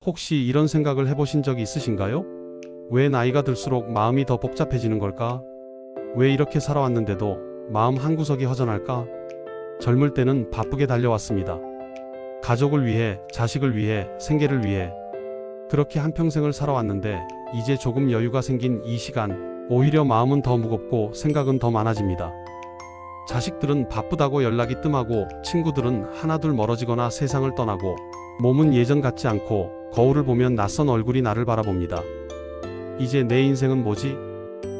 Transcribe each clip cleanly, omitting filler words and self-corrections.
혹시 이런 생각을 해보신 적이 있으신가요? 왜 나이가 들수록 마음이 더 복잡해지는 걸까? 왜 이렇게 살아왔는데도 마음 한구석이 허전할까? 젊을 때는 바쁘게 달려왔습니다. 가족을 위해, 자식을 위해, 생계를 위해. 그렇게 한평생을 살아왔는데 이제 조금 여유가 생긴 이 시간, 오히려 마음은 더 무겁고 생각은 더 많아집니다. 자식들은 바쁘다고 연락이 뜸하고, 친구들은 하나둘 멀어지거나 세상을 떠나고, 몸은 예전 같지 않고 거울을 보면 낯선 얼굴이 나를 바라봅니다. 이제 내 인생은 뭐지?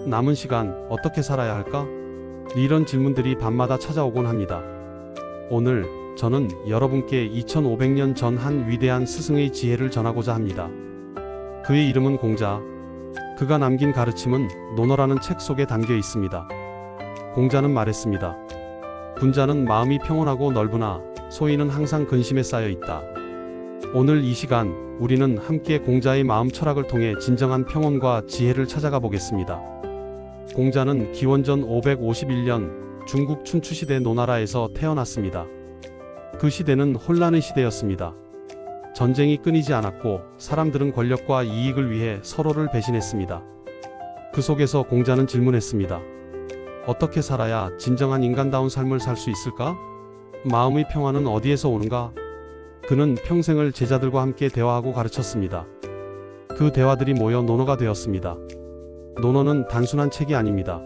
남은 시간 어떻게 살아야 할까? 이런 질문들이 밤마다 찾아오곤 합니다. 오늘 저는 여러분께 2500년 전 한 위대한 스승의 지혜를 전하고자 합니다. 그의 이름은 공자. 그가 남긴 가르침은 논어라는 책 속에 담겨 있습니다. 공자는 말했습니다. 군자는 마음이 평온하고 넓으나 소인은 항상 근심에 쌓여 있다. 오늘 이 시간 우리는 함께 공자의 마음 철학을 통해 진정한 평온과 지혜를 찾아가 보겠습니다. 공자는 기원전 551년 중국 춘추시대 노나라에서 태어났습니다. 그 시대는 혼란의 시대였습니다. 전쟁이 끊이지 않았고 사람들은 권력과 이익을 위해 서로를 배신했습니다. 그 속에서 공자는 질문했습니다. 어떻게 살아야 진정한 인간다운 삶을 살 수 있을까? 마음의 평화는 어디에서 오는가? 그는 평생을 제자들과 함께 대화하고 가르쳤습니다. 그 대화들이 모여 논어가 되었습니다. 논어는 단순한 책이 아닙니다.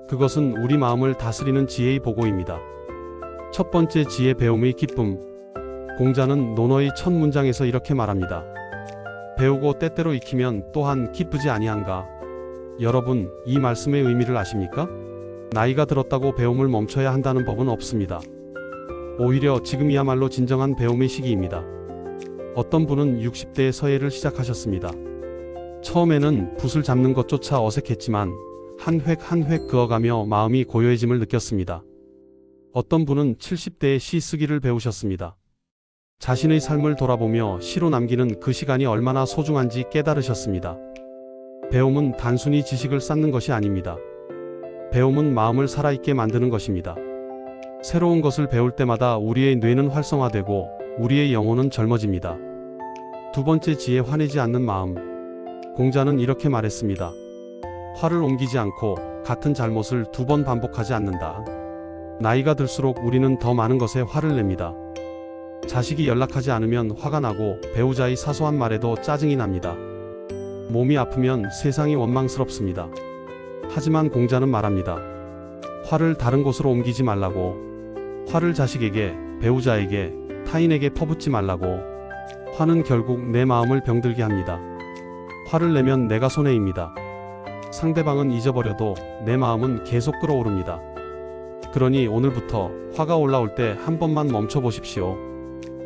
그것은 우리 마음을 다스리는 지혜의 보고입니다. 첫 번째 지혜 배움의 기쁨. 공자는 논어의 첫 문장에서 이렇게 말합니다. 배우고 때때로 익히면 또한 기쁘지 아니한가? 여러분, 이 말씀의 의미를 아십니까? 나이가 들었다고 배움을 멈춰야 한다는 법은 없습니다. 오히려 지금이야말로 진정한 배움의 시기입니다. 어떤 분은 60대에 서예를 시작하셨습니다. 처음에는 붓을 잡는 것조차 어색했지만 한 획 한 획 그어가며 마음이 고요해짐을 느꼈습니다. 어떤 분은 70대에 시 쓰기를 배우셨습니다. 자신의 삶을 돌아보며 시로 남기는 그 시간이 얼마나 소중한지 깨달으셨습니다. 배움은 단순히 지식을 쌓는 것이 아닙니다. 배움은 마음을 살아있게 만드는 것입니다. 새로운 것을 배울 때마다 우리의 뇌는 활성화되고 우리의 영혼은 젊어집니다. 두 번째 지혜 화내지 않는 마음. 공자는 이렇게 말했습니다. 화를 옮기지 않고 같은 잘못을 두 번 반복하지 않는다. 나이가 들수록 우리는 더 많은 것에 화를 냅니다. 자식이 연락하지 않으면 화가 나고 배우자의 사소한 말에도 짜증이 납니다. 몸이 아프면 세상이 원망스럽습니다. 하지만 공자는 말합니다. 화를 다른 곳으로 옮기지 말라고. 화를 자식에게, 배우자에게, 타인에게 퍼붓지 말라고. 화는 결국 내 마음을 병들게 합니다. 화를 내면 내가 손해입니다. 상대방은 잊어버려도 내 마음은 계속 끌어오릅니다. 그러니 오늘부터 화가 올라올 때 한 번만 멈춰 보십시오.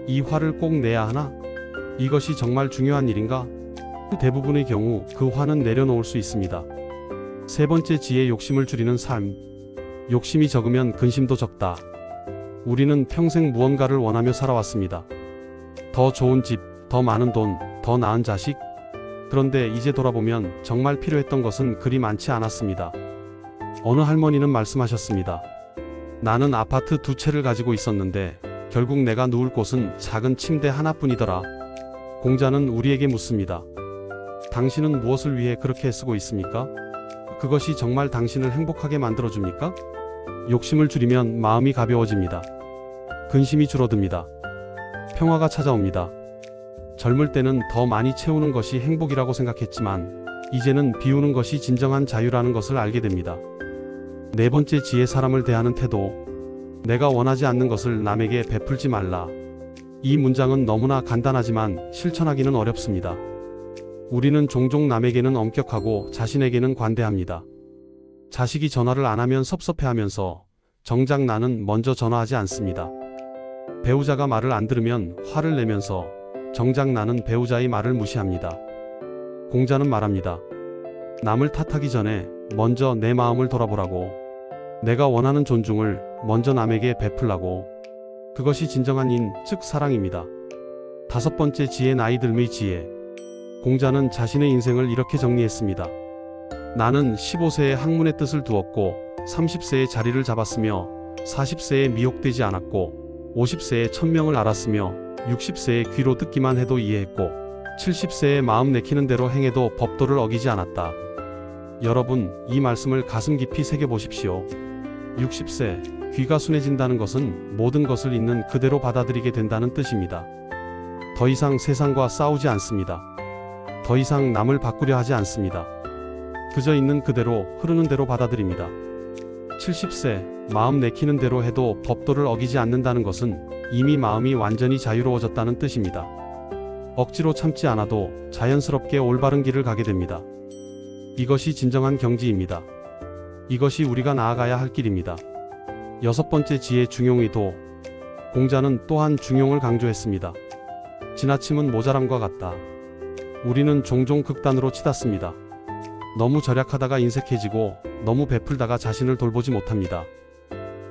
이 화를 꼭 내야 하나? 이것이 정말 중요한 일인가? 대부분의 경우 그 화는 내려놓을 수 있습니다. 세 번째 지혜 욕심을 줄이는 삶. 욕심이 적으면 근심도 적다. 우리는 평생 무언가를 원하며 살아왔습니다. 더 좋은 집, 더 많은 돈, 더 나은 자식. 그런데 이제 돌아보면 정말 필요했던 것은 그리 많지 않았습니다. 어느 할머니는 말씀하셨습니다. 나는 아파트 2채를 가지고 있었는데 결국 내가 누울 곳은 작은 침대 하나뿐이더라. 공자는 우리에게 묻습니다. 당신은 무엇을 위해 그렇게 애쓰고 있습니까? 그것이 정말 당신을 행복하게 만들어줍니까? 욕심을 줄이면 마음이 가벼워집니다. 근심이 줄어듭니다. 평화가 찾아옵니다. 젊을 때는 더 많이 채우는 것이 행복이라고 생각했지만 이제는 비우는 것이 진정한 자유라는 것을 알게 됩니다. 네 번째 지혜 사람을 대하는 태도. 내가 원하지 않는 것을 남에게 베풀지 말라. 이 문장은 너무나 간단하지만 실천하기는 어렵습니다. 우리는 종종 남에게는 엄격하고 자신에게는 관대합니다. 자식이 전화를 안 하면 섭섭해하면서 정작 나는 먼저 전화하지 않습니다. 배우자가 말을 안 들으면 화를 내면서 정작 나는 배우자의 말을 무시합니다. 공자는 말합니다. 남을 탓하기 전에 먼저 내 마음을 돌아보라고. 내가 원하는 존중을 먼저 남에게 베풀라고. 그것이 진정한 인, 즉 사랑입니다. 다섯 번째 지혜 나이 듦의 지혜. 공자는 자신의 인생을 이렇게 정리했습니다. 나는 15세에 학문의 뜻을 두었고 30세에 자리를 잡았으며 40세에 미혹되지 않았고 50세에 천명을 알았으며 60세에 귀로 듣기만 해도 이해했고 70세에 마음 내키는 대로 행해도 법도를 어기지 않았다. 여러분, 이 말씀을 가슴 깊이 새겨보십시오. 60세, 귀가 순해진다는 것은 모든 것을 있는 그대로 받아들이게 된다는 뜻입니다. 더 이상 세상과 싸우지 않습니다. 더 이상 남을 바꾸려 하지 않습니다. 그저 있는 그대로 흐르는 대로 받아들입니다. 70세, 마음 내키는 대로 해도 법도를 어기지 않는다는 것은 이미 마음이 완전히 자유로워졌다는 뜻입니다. 억지로 참지 않아도 자연스럽게 올바른 길을 가게 됩니다. 이것이 진정한 경지입니다. 이것이 우리가 나아가야 할 길입니다. 6번째 지혜 중용의도. 공자는 또한 중용을 강조했습니다. 지나침은 모자람과 같다. 우리는 종종 극단으로 치닫습니다. 너무 절약하다가 인색해지고 너무 베풀다가 자신을 돌보지 못합니다.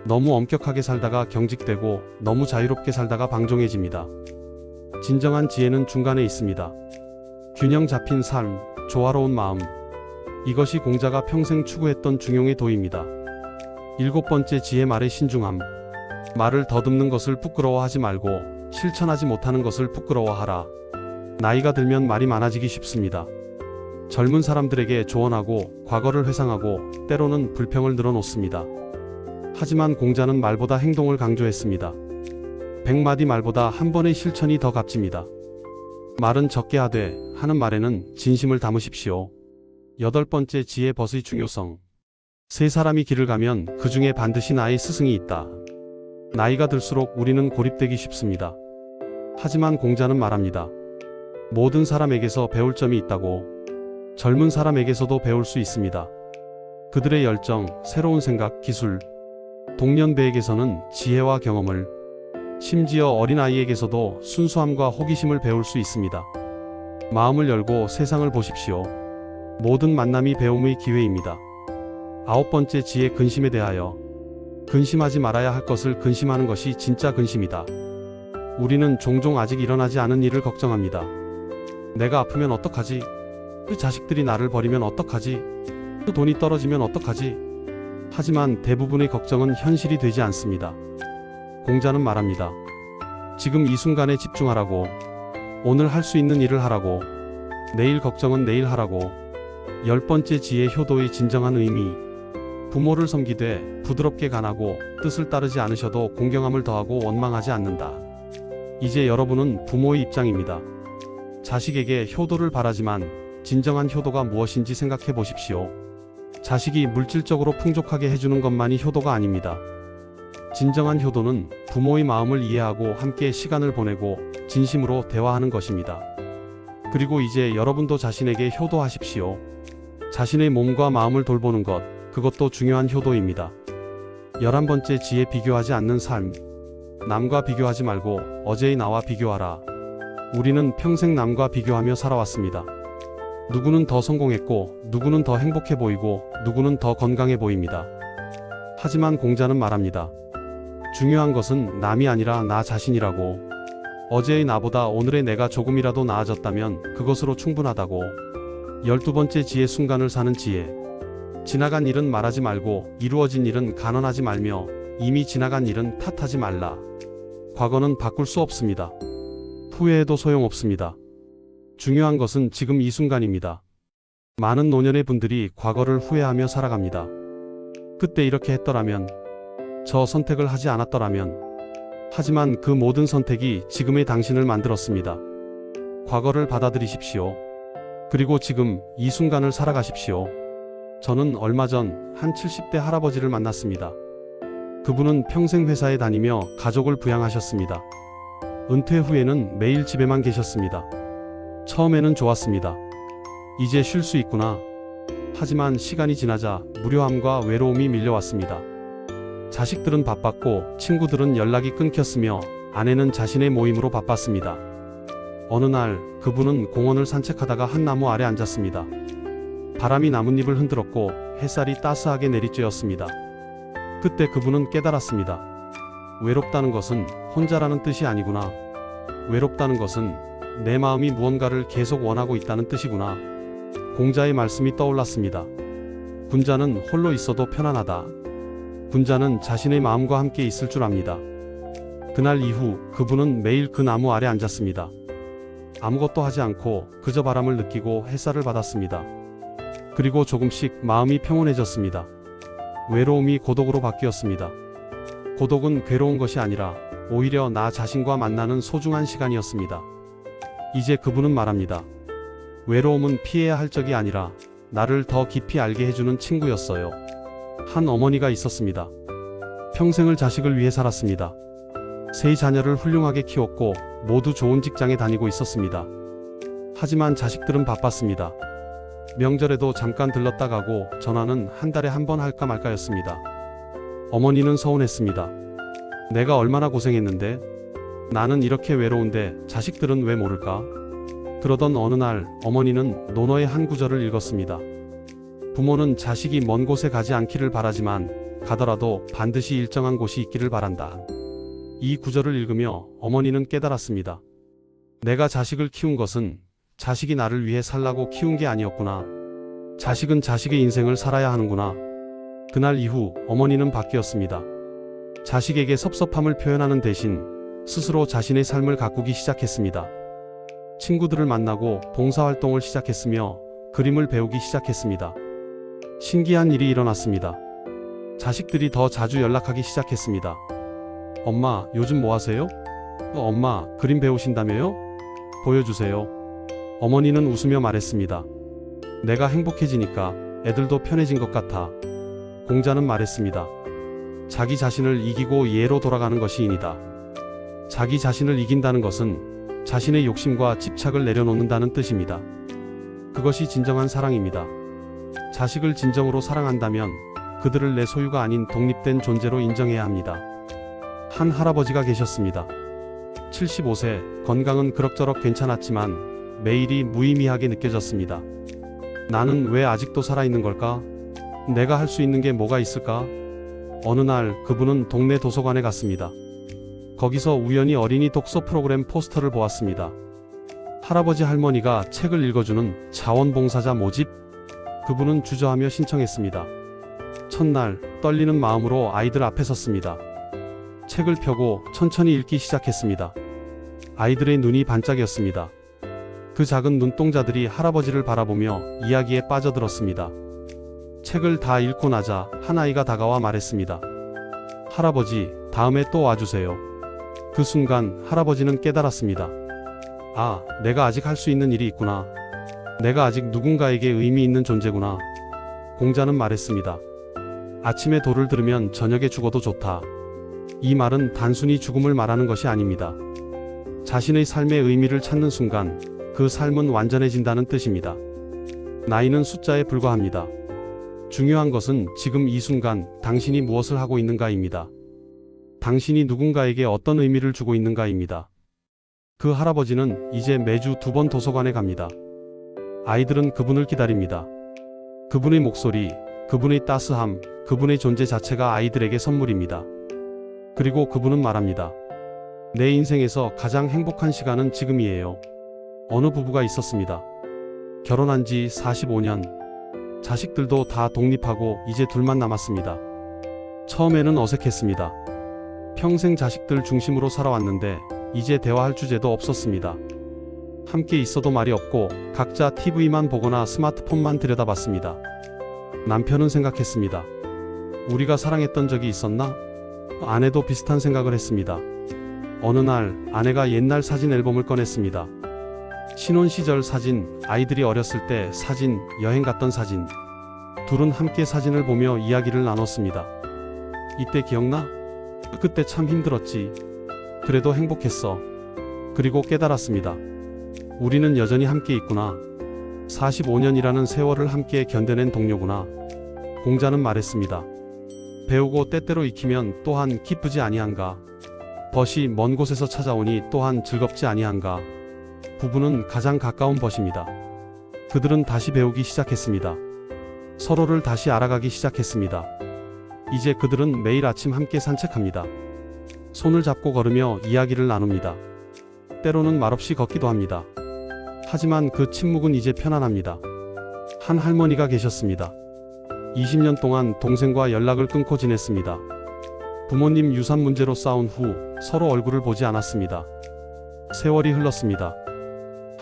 너무 엄격하게 살다가 경직되고 너무 자유롭게 살다가 방종해집니다. 진정한 지혜는 중간에 있습니다. 균형 잡힌 삶, 조화로운 마음. 이것이 공자가 평생 추구했던 중용의 도입니다. 7번째 지혜 말의 신중함. 말을 더듬는 것을 부끄러워하지 말고 실천하지 못하는 것을 부끄러워하라. 나이가 들면 말이 많아지기 쉽습니다. 젊은 사람들에게 조언하고 과거를 회상하고 때로는 불평을 늘어놓습니다. 하지만 공자는 말보다 행동을 강조했습니다. 100마디 말보다 한 번의 실천이 더 값집니다. 말은 적게 하되 하는 말에는 진심을 담으십시오. 8번째 지혜 벗의 중요성. 세 사람이 길을 가면 그 중에 반드시 나의 스승이 있다. 나이가 들수록 우리는 고립되기 쉽습니다. 하지만 공자는 말합니다. 모든 사람에게서 배울 점이 있다고. 젊은 사람에게서도 배울 수 있습니다. 그들의 열정, 새로운 생각, 기술. 동년배에게서는 지혜와 경험을, 심지어 어린아이에게서도 순수함과 호기심을 배울 수 있습니다. 마음을 열고 세상을 보십시오. 모든 만남이 배움의 기회입니다. 9번째 지혜 근심에 대하여. 근심하지 말아야 할 것을 근심하는 것이 진짜 근심이다. 우리는 종종 아직 일어나지 않은 일을 걱정합니다. 내가 아프면 어떡하지? 그 자식들이 나를 버리면 어떡하지? 그 돈이 떨어지면 어떡하지? 하지만 대부분의 걱정은 현실이 되지 않습니다. 공자는 말합니다. 지금 이 순간에 집중하라고. 오늘 할 수 있는 일을 하라고. 내일 걱정은 내일 하라고. 10번째 지혜 효도의 진정한 의미. 부모를 섬기되 부드럽게 간하고 뜻을 따르지 않으셔도 공경함을 더하고 원망하지 않는다. 이제 여러분은 부모의 입장입니다. 자식에게 효도를 바라지만 진정한 효도가 무엇인지 생각해 보십시오. 자식이 물질적으로 풍족하게 해주는 것만이 효도가 아닙니다. 진정한 효도는 부모의 마음을 이해하고 함께 시간을 보내고 진심으로 대화하는 것입니다. 그리고 이제 여러분도 자신에게 효도하십시오. 자신의 몸과 마음을 돌보는 것, 그것도 중요한 효도입니다. 11번째 지혜 비교하지 않는 삶. 남과 비교하지 말고 어제의 나와 비교하라. 우리는 평생 남과 비교하며 살아왔습니다. 누구는 더 성공했고 누구는 더 행복해 보이고 누구는 더 건강해 보입니다. 하지만 공자는 말합니다. 중요한 것은 남이 아니라 나 자신이라고. 어제의 나보다 오늘의 내가 조금이라도 나아졌다면 그것으로 충분하다고. 12번째 지혜 순간을 사는 지혜. 지나간 일은 말하지 말고 이루어진 일은 간언하지 말며 이미 지나간 일은 탓하지 말라. 과거는 바꿀 수 없습니다. 후회해도 소용없습니다. 중요한 것은 지금 이 순간입니다. 많은 노년의 분들이 과거를 후회하며 살아갑니다. 그때 이렇게 했더라면, 저 선택을 하지 않았더라면. 하지만 그 모든 선택이 지금의 당신을 만들었습니다. 과거를 받아들이십시오. 그리고 지금 이 순간을 살아가십시오. 저는 얼마 전 한 70대 할아버지를 만났습니다. 그분은 평생 회사에 다니며 가족을 부양하셨습니다. 은퇴 후에는 매일 집에만 계셨습니다. 처음에는 좋았습니다. 이제 쉴 수 있구나. 하지만 시간이 지나자 무료함과 외로움이 밀려왔습니다. 자식들은 바빴고 친구들은 연락이 끊겼으며 아내는 자신의 모임으로 바빴습니다. 어느 날 그분은 공원을 산책하다가 한 나무 아래 앉았습니다. 바람이 나뭇잎을 흔들었고 햇살이 따스하게 내리쬐었습니다. 그때 그분은 깨달았습니다. 외롭다는 것은 혼자라는 뜻이 아니구나. 외롭다는 것은 내 마음이 무언가를 계속 원하고 있다는 뜻이구나. 공자의 말씀이 떠올랐습니다. 군자는 홀로 있어도 편안하다. 군자는 자신의 마음과 함께 있을 줄 압니다. 그날 이후 그분은 매일 그 나무 아래 앉았습니다. 아무것도 하지 않고 그저 바람을 느끼고 햇살을 받았습니다. 그리고 조금씩 마음이 평온해졌습니다. 외로움이 고독으로 바뀌었습니다. 고독은 괴로운 것이 아니라 오히려 나 자신과 만나는 소중한 시간이었습니다. 이제 그분은 말합니다. 외로움은 피해야 할 적이 아니라 나를 더 깊이 알게 해주는 친구였어요. 한 어머니가 있었습니다. 평생을 자식을 위해 살았습니다. 세 자녀를 훌륭하게 키웠고 모두 좋은 직장에 다니고 있었습니다. 하지만 자식들은 바빴습니다. 명절에도 잠깐 들렀다 가고 전화는 한 달에 한 번 할까 말까였습니다. 어머니는 서운했습니다. 내가 얼마나 고생했는데 나는 이렇게 외로운데 자식들은 왜 모를까? 그러던 어느 날 어머니는 논어의 한 구절을 읽었습니다. 부모는 자식이 먼 곳에 가지 않기를 바라지만 가더라도 반드시 일정한 곳이 있기를 바란다. 이 구절을 읽으며 어머니는 깨달았습니다. 내가 자식을 키운 것은 자식이 나를 위해 살라고 키운 게 아니었구나. 자식은 자식의 인생을 살아야 하는구나. 그날 이후 어머니는 바뀌었습니다. 자식에게 섭섭함을 표현하는 대신 스스로 자신의 삶을 가꾸기 시작했습니다. 친구들을 만나고 봉사활동을 시작했으며 그림을 배우기 시작했습니다. 신기한 일이 일어났습니다. 자식들이 더 자주 연락하기 시작했습니다. 엄마, 요즘 뭐 하세요? 엄마, 그림 배우신다며요? 보여주세요. 어머니는 웃으며 말했습니다. 내가 행복해지니까 애들도 편해진 것 같아. 공자는 말했습니다. 자기 자신을 이기고 예로 돌아가는 것이 인이다. 자기 자신을 이긴다는 것은 자신의 욕심과 집착을 내려놓는다는 뜻입니다. 그것이 진정한 사랑입니다. 자식을 진정으로 사랑한다면 그들을 내 소유가 아닌 독립된 존재로 인정해야 합니다. 한 할아버지가 계셨습니다. 75세, 건강은 그럭저럭 괜찮았지만 매일이 무의미하게 느껴졌습니다. 나는 왜 아직도 살아있는 걸까? 내가 할 수 있는 게 뭐가 있을까? 어느 날 그분은 동네 도서관에 갔습니다. 거기서 우연히 어린이 독서 프로그램 포스터를 보았습니다. 할아버지 할머니가 책을 읽어주는 자원봉사자 모집? 그분은 주저하며 신청했습니다. 첫날 떨리는 마음으로 아이들 앞에 섰습니다. 책을 펴고 천천히 읽기 시작했습니다. 아이들의 눈이 반짝였습니다. 그 작은 눈동자들이 할아버지를 바라보며 이야기에 빠져들었습니다. 책을 다 읽고 나자 한 아이가 다가와 말했습니다. 할아버지, 다음에 또 와주세요. 그 순간 할아버지는 깨달았습니다. 아, 내가 아직 할 수 있는 일이 있구나. 내가 아직 누군가에게 의미 있는 존재구나. 공자는 말했습니다. 아침에 도를 들으면 저녁에 죽어도 좋다. 이 말은 단순히 죽음을 말하는 것이 아닙니다. 자신의 삶의 의미를 찾는 순간 그 삶은 완전해진다는 뜻입니다. 나이는 숫자에 불과합니다. 중요한 것은 지금 이 순간 당신이 무엇을 하고 있는가입니다. 당신이 누군가에게 어떤 의미를 주고 있는가입니다. 그 할아버지는 이제 매주 2번 도서관에 갑니다. 아이들은 그분을 기다립니다. 그분의 목소리, 그분의 따스함, 그분의 존재 자체가 아이들에게 선물입니다. 그리고 그분은 말합니다. 내 인생에서 가장 행복한 시간은 지금이에요. 어느 부부가 있었습니다. 결혼한 지 45년. 자식들도 다 독립하고 이제 둘만 남았습니다. 처음에는 어색했습니다. 평생 자식들 중심으로 살아왔는데 이제 대화할 주제도 없었습니다. 함께 있어도 말이 없고 각자 TV만 보거나 스마트폰만 들여다봤습니다. 남편은 생각했습니다. 우리가 사랑했던 적이 있었나? 아내도 비슷한 생각을 했습니다. 어느 날 아내가 옛날 사진 앨범을 꺼냈습니다. 신혼 시절 사진, 아이들이 어렸을 때 사진, 여행 갔던 사진. 둘은 함께 사진을 보며 이야기를 나눴습니다. 이때 기억나? 그때 참 힘들었지. 그래도 행복했어. 그리고 깨달았습니다. 우리는 여전히 함께 있구나. 45년이라는 세월을 함께 견뎌낸 동료구나. 공자는 말했습니다. 배우고 때때로 익히면 또한 기쁘지 아니한가. 벗이 먼 곳에서 찾아오니 또한 즐겁지 아니한가. 부부는 가장 가까운 벗입니다. 그들은 다시 배우기 시작했습니다. 서로를 다시 알아가기 시작했습니다. 이제 그들은 매일 아침 함께 산책합니다. 손을 잡고 걸으며 이야기를 나눕니다. 때로는 말없이 걷기도 합니다. 하지만 그 침묵은 이제 편안합니다. 한 할머니가 계셨습니다. 20년 동안 동생과 연락을 끊고 지냈습니다. 부모님 유산 문제로 싸운 후 서로 얼굴을 보지 않았습니다. 세월이 흘렀습니다.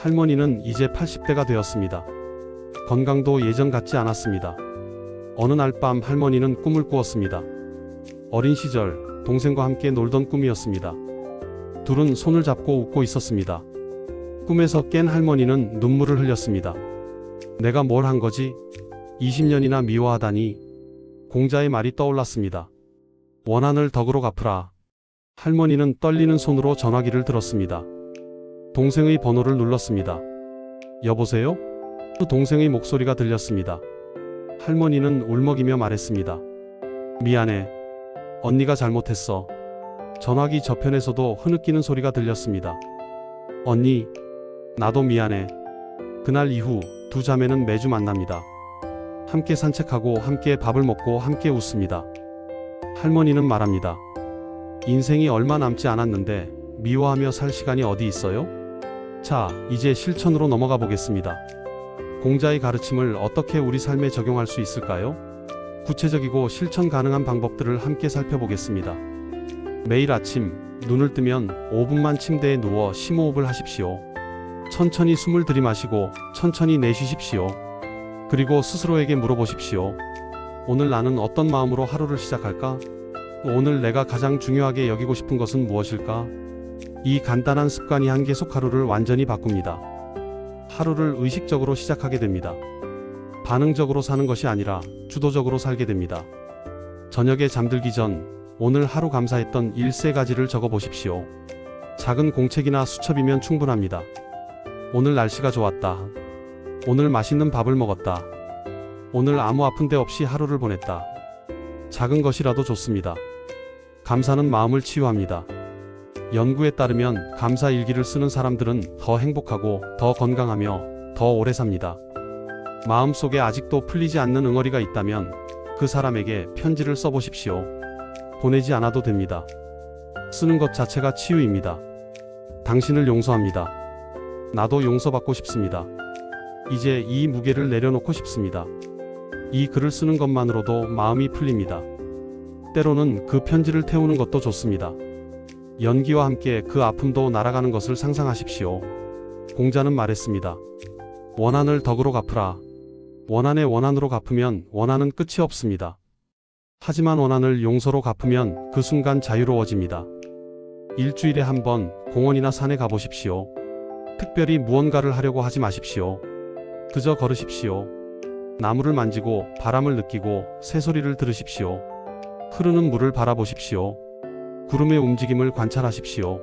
할머니는 이제 80대가 되었습니다. 건강도 예전 같지 않았습니다. 어느 날 밤 할머니는 꿈을 꾸었습니다. 어린 시절 동생과 함께 놀던 꿈이었습니다. 둘은 손을 잡고 웃고 있었습니다. 꿈에서 깬 할머니는 눈물을 흘렸습니다. 내가 뭘 한 거지? 20년이나 미워하다니. 공자의 말이 떠올랐습니다. 원한을 덕으로 갚으라. 할머니는 떨리는 손으로 전화기를 들었습니다. 동생의 번호를 눌렀습니다. 여보세요? 동생의 목소리가 들렸습니다. 할머니는 울먹이며 말했습니다. 미안해. 언니가 잘못했어. 전화기 저편에서도 흐느끼는 소리가 들렸습니다. 언니, 나도 미안해. 그날 이후 두 자매는 매주 만납니다. 함께 산책하고 함께 밥을 먹고 함께 웃습니다. 할머니는 말합니다. 인생이 얼마 남지 않았는데 미워하며 살 시간이 어디 있어요? 자, 이제 실천으로 넘어가 보겠습니다. 공자의 가르침을 어떻게 우리 삶에 적용할 수 있을까요? 구체적이고 실천 가능한 방법들을 함께 살펴보겠습니다. 매일 아침 눈을 뜨면 5분만 침대에 누워 심호흡을 하십시오. 천천히 숨을 들이마시고 천천히 내쉬십시오. 그리고 스스로에게 물어보십시오. 오늘 나는 어떤 마음으로 하루를 시작할까? 오늘 내가 가장 중요하게 여기고 싶은 것은 무엇일까? 이 간단한 습관이 한 계속 하루를 완전히 바꿉니다. 하루를 의식적으로 시작하게 됩니다. 반응적으로 사는 것이 아니라 주도적으로 살게 됩니다. 저녁에 잠들기 전 오늘 하루 감사했던 일세 가지를 적어 보십시오. 작은 공책이나 수첩이면 충분합니다. 오늘 날씨가 좋았다. 오늘 맛있는 밥을 먹었다. 오늘 아무 아픈 데 없이 하루를 보냈다. 작은 것이라도 좋습니다. 감사는 마음을 치유합니다. 연구에 따르면 감사 일기를 쓰는 사람들은 더 행복하고 더 건강하며 더 오래 삽니다. 마음속에 아직도 풀리지 않는 응어리가 있다면 그 사람에게 편지를 써보십시오. 보내지 않아도 됩니다. 쓰는 것 자체가 치유입니다. 당신을 용서합니다. 나도 용서받고 싶습니다. 이제 이 무게를 내려놓고 싶습니다. 이 글을 쓰는 것만으로도 마음이 풀립니다. 때로는 그 편지를 태우는 것도 좋습니다. 연기와 함께 그 아픔도 날아가는 것을 상상하십시오. 공자는 말했습니다. 원한을 덕으로 갚으라. 원한의 원한으로 갚으면 원한은 끝이 없습니다. 하지만 원한을 용서로 갚으면 그 순간 자유로워집니다. 일주일에 한 번 공원이나 산에 가보십시오. 특별히 무언가를 하려고 하지 마십시오. 그저 걸으십시오. 나무를 만지고 바람을 느끼고 새소리를 들으십시오. 흐르는 물을 바라보십시오. 구름의 움직임을 관찰하십시오.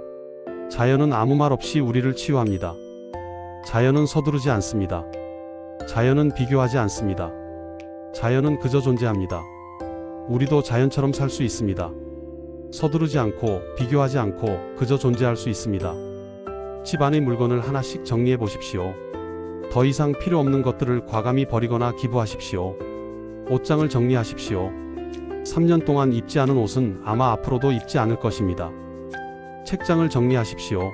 자연은 아무 말 없이 우리를 치유합니다. 자연은 서두르지 않습니다. 자연은 비교하지 않습니다. 자연은 그저 존재합니다. 우리도 자연처럼 살 수 있습니다. 서두르지 않고 비교하지 않고 그저 존재할 수 있습니다. 집 안의 물건을 하나씩 정리해 보십시오. 더 이상 필요 없는 것들을 과감히 버리거나 기부하십시오. 옷장을 정리하십시오. 3년 동안 입지 않은 옷은 아마 앞으로도 입지 않을 것입니다. 책장을 정리하십시오.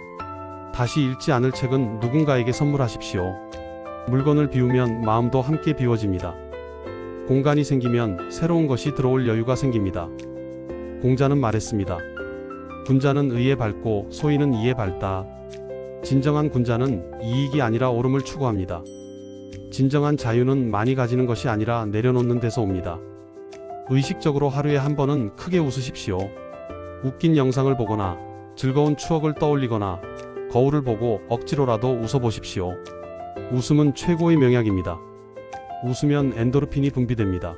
다시 읽지 않을 책은 누군가에게 선물하십시오. 물건을 비우면 마음도 함께 비워집니다. 공간이 생기면 새로운 것이 들어올 여유가 생깁니다. 공자는 말했습니다. 군자는 의에 밟고 소인은 이에 밟다. 진정한 군자는 이익이 아니라 옳음을 추구합니다. 진정한 자유는 많이 가지는 것이 아니라 내려놓는 데서 옵니다. 의식적으로 하루에 한 번은 크게 웃으십시오. 웃긴 영상을 보거나 즐거운 추억을 떠올리거나 거울을 보고 억지로라도 웃어보십시오. 웃음은 최고의 명약입니다. 웃으면 엔도르핀이 분비됩니다.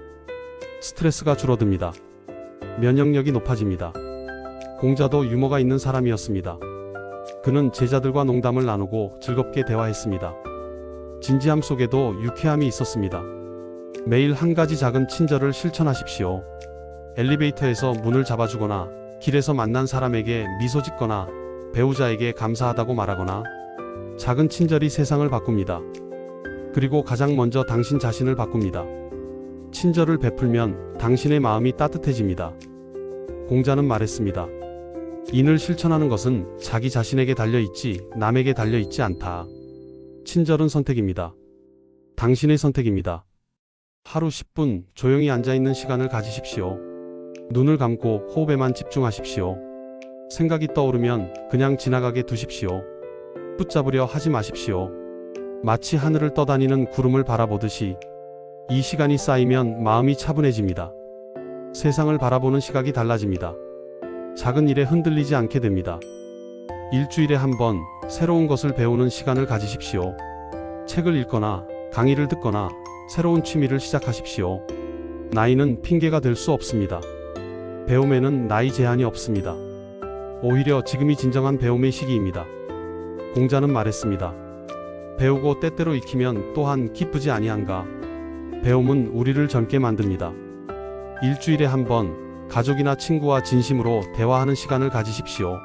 스트레스가 줄어듭니다. 면역력이 높아집니다. 공자도 유머가 있는 사람이었습니다. 그는 제자들과 농담을 나누고 즐겁게 대화했습니다. 진지함 속에도 유쾌함이 있었습니다. 매일 한 가지 작은 친절을 실천하십시오. 엘리베이터에서 문을 잡아주거나 길에서 만난 사람에게 미소 짓거나 배우자에게 감사하다고 말하거나 작은 친절이 세상을 바꿉니다. 그리고 가장 먼저 당신 자신을 바꿉니다. 친절을 베풀면 당신의 마음이 따뜻해집니다. 공자는 말했습니다. 인을 실천하는 것은 자기 자신에게 달려있지 남에게 달려있지 않다. 친절은 선택입니다. 당신의 선택입니다. 하루 10분 조용히 앉아있는 시간을 가지십시오. 눈을 감고 호흡에만 집중하십시오. 생각이 떠오르면 그냥 지나가게 두십시오. 붙잡으려 하지 마십시오. 마치 하늘을 떠다니는 구름을 바라보듯이 이 시간이 쌓이면 마음이 차분해집니다. 세상을 바라보는 시각이 달라집니다. 작은 일에 흔들리지 않게 됩니다. 일주일에 한 번 새로운 것을 배우는 시간을 가지십시오. 책을 읽거나 강의를 듣거나 새로운 취미를 시작하십시오. 나이는 핑계가 될 수 없습니다. 배움에는 나이 제한이 없습니다. 오히려 지금이 진정한 배움의 시기입니다. 공자는 말했습니다. 배우고 때때로 익히면 또한 기쁘지 아니한가. 배움은 우리를 젊게 만듭니다. 일주일에 한 번 가족이나 친구와 진심으로 대화하는 시간을 가지십시오.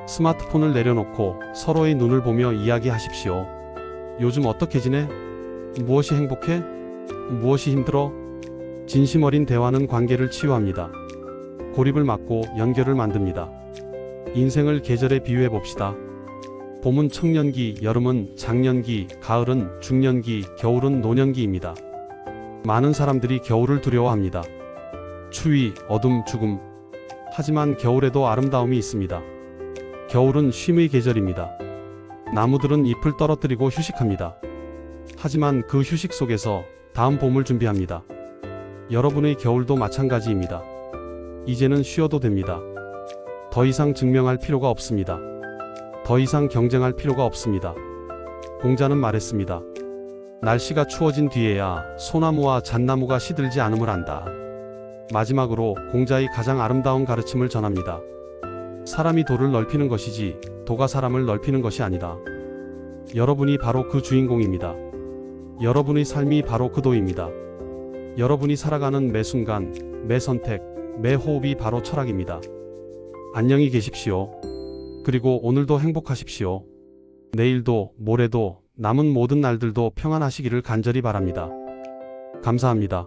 스마트폰을 내려놓고 서로의 눈을 보며 이야기하십시오. 요즘 어떻게 지내? 무엇이 행복해? 무엇이 힘들어? 진심 어린 대화는 관계를 치유합니다. 고립을 막고 연결을 만듭니다. 인생을 계절에 비유해 봅시다. 봄은 청년기, 여름은 장년기, 가을은 중년기, 겨울은 노년기입니다. 많은 사람들이 겨울을 두려워합니다. 추위, 어둠, 죽음. 하지만 겨울에도 아름다움이 있습니다. 겨울은 쉼의 계절입니다. 나무들은 잎을 떨어뜨리고 휴식합니다. 하지만 그 휴식 속에서 다음 봄을 준비합니다. 여러분의 겨울도 마찬가지입니다. 이제는 쉬어도 됩니다. 더 이상 증명할 필요가 없습니다. 더 이상 경쟁할 필요가 없습니다. 공자는 말했습니다. 날씨가 추워진 뒤에야 소나무와 잣나무가 시들지 않음을 안다. 마지막으로 공자의 가장 아름다운 가르침을 전합니다. 사람이 도를 넓히는 것이지 도가 사람을 넓히는 것이 아니다. 여러분이 바로 그 주인공입니다. 여러분의 삶이 바로 그 도입니다. 여러분이 살아가는 매 순간, 매 선택, 매 호흡이 바로 철학입니다. 안녕히 계십시오. 그리고 오늘도 행복하십시오. 내일도, 모레도, 남은 모든 날들도 평안하시기를 간절히 바랍니다. 감사합니다.